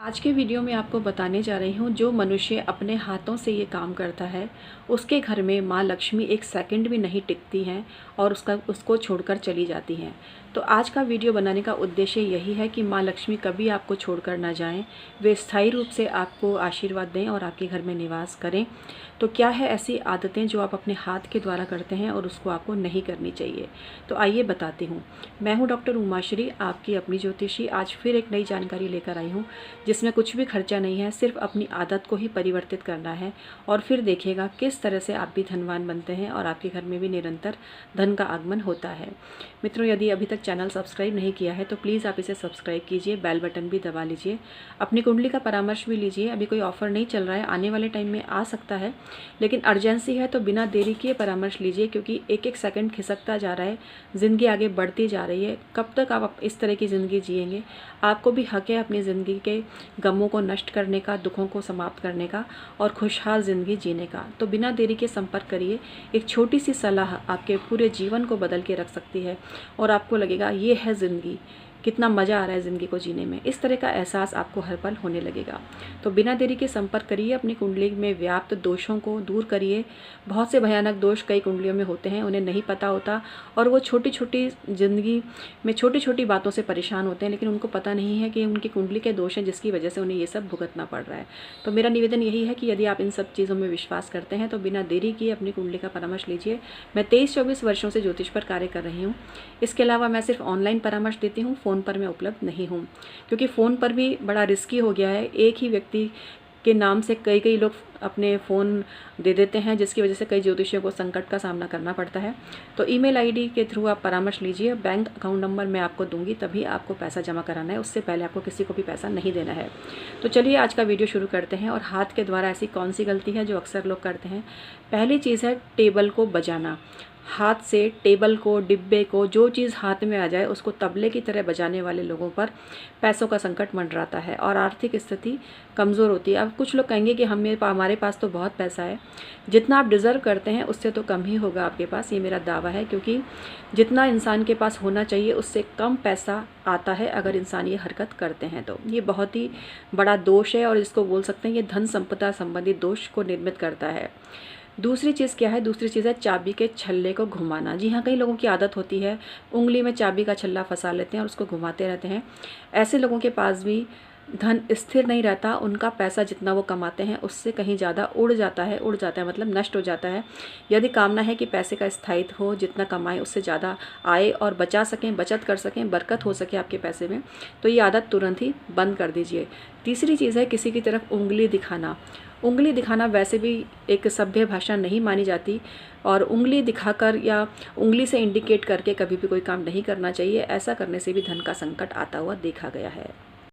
आज के वीडियो में आपको बताने जा रही हूँ, जो मनुष्य अपने हाथों से ये काम करता है उसके घर में माँ लक्ष्मी एक सेकंड भी नहीं टिकती हैं और उसको छोड़कर चली जाती हैं। तो आज का वीडियो बनाने का उद्देश्य यही है कि माँ लक्ष्मी कभी आपको छोड़कर ना जाएं, वे स्थायी रूप से आपको आशीर्वाद दें और आपके घर में निवास करें। तो क्या है ऐसी आदतें जो आप अपने हाथ के द्वारा करते हैं और उसको आपको नहीं करनी चाहिए। तो आइए बताती हूँ। मैं हूँ डॉक्टर उमाश्री, आपकी अपनी ज्योतिषी। आज फिर एक नई जानकारी लेकर आई हूँ जिसमें कुछ भी खर्चा नहीं है, सिर्फ अपनी आदत को ही परिवर्तित करना है और फिर देखिएगा किस तरह से आप भी धनवान बनते हैं और आपके घर में भी निरंतर धन का आगमन होता है। मित्रों, यदि अभी तक चैनल सब्सक्राइब नहीं किया है तो प्लीज़ आप इसे सब्सक्राइब कीजिए, बेल बटन भी दबा लीजिए, अपनी कुंडली का परामर्श भी लीजिए। अभी कोई ऑफर नहीं चल रहा है, आने वाले टाइम में आ सकता है, लेकिन अर्जेंसी है तो बिना देरी किए परामर्श लीजिए, क्योंकि एक एक सेकंड खिसकता जा रहा है, ज़िंदगी आगे बढ़ती जा रही है। कब तक आप इस तरह की ज़िंदगी जिएंगे? आपको भी हक है अपनी ज़िंदगी के गमों को नष्ट करने का, दुखों को समाप्त करने का और खुशहाल ज़िंदगी जीने का। तो बिना देरी के संपर्क करिए। एक छोटी सी सलाह आपके पूरे जीवन को बदल के रख सकती है और आपको लगेगा ये है ज़िंदगी, कितना मज़ा आ रहा है ज़िंदगी को जीने में। इस तरह का एहसास आपको हर पल होने लगेगा। तो बिना देरी के संपर्क करिए, अपनी कुंडली में व्याप्त दोषों को दूर करिए। बहुत से भयानक दोष कई कुंडलियों में होते हैं, उन्हें नहीं पता होता और वो छोटी छोटी ज़िंदगी में छोटी छोटी बातों से परेशान होते हैं, लेकिन उनको पता नहीं है कि उनकी कुंडली के दोष हैं जिसकी वजह से उन्हें ये सब भुगतना पड़ रहा है। तो मेरा निवेदन यही है कि यदि आप इन सब चीज़ों में विश्वास करते हैं तो बिना देरी किए अपनी कुंडली का परामर्श लीजिए। मैं 23-24 वर्षों से ज्योतिष पर कार्य कर रही हूँ। इसके अलावा मैं सिर्फ ऑनलाइन परामर्श देती हूँ, फ़ोन पर मैं उपलब्ध नहीं हूँ, क्योंकि फ़ोन पर भी बड़ा रिस्की हो गया है। एक ही व्यक्ति के नाम से कई लोग अपने फ़ोन दे देते हैं, जिसकी वजह से कई ज्योतिषियों को संकट का सामना करना पड़ता है। तो ईमेल आईडी के थ्रू आप परामर्श लीजिए। बैंक अकाउंट नंबर मैं आपको दूंगी, तभी आपको पैसा जमा कराना है, उससे पहले आपको किसी को भी पैसा नहीं देना है। तो चलिए आज का वीडियो शुरू करते हैं। और हाथ के द्वारा ऐसी कौन सी गलती है जो अक्सर लोग करते हैं? पहली चीज़ है टेबल को बजाना। हाथ से टेबल को, डिब्बे को, जो चीज़ हाथ में आ जाए उसको तबले की तरह बजाने वाले लोगों पर पैसों का संकट मंडराता है और आर्थिक स्थिति कमज़ोर होती है। अब कुछ लोग कहेंगे कि हमारे पास तो बहुत पैसा है। जितना आप डिज़र्व करते हैं उससे तो कम ही होगा आपके पास, ये मेरा दावा है, क्योंकि जितना इंसान के पास होना चाहिए उससे कम पैसा आता है अगर इंसान ये हरकत करते हैं। तो ये बहुत ही बड़ा दोष है और इसको बोल सकते हैं ये धन संपदा संबंधित दोष को निर्मित करता है। दूसरी चीज़ क्या है? दूसरी चीज़ है चाबी के छल्ले को घुमाना। जी हाँ, कई लोगों की आदत होती है, उंगली में चाबी का छल्ला फंसा लेते हैं और उसको घुमाते रहते हैं। ऐसे लोगों के पास भी धन स्थिर नहीं रहता। उनका पैसा जितना वो कमाते हैं उससे कहीं ज़्यादा उड़ जाता है मतलब नष्ट हो जाता है। यदि कामना है कि पैसे का स्थायित्व हो, जितना कमाएं उससे ज़्यादा आए और बचा सकें, बचत कर सकें, बरकत हो सके आपके पैसे में, तो ये आदत तुरंत ही बंद कर दीजिए। तीसरी चीज़ है किसी की तरफ उंगली दिखाना। उंगली दिखाना वैसे भी एक सभ्य भाषा नहीं मानी जाती और उंगली दिखाकर या उंगली से इंडिकेट करके कभी भी कोई काम नहीं करना चाहिए। ऐसा करने से भी धन का संकट आता हुआ देखा गया है।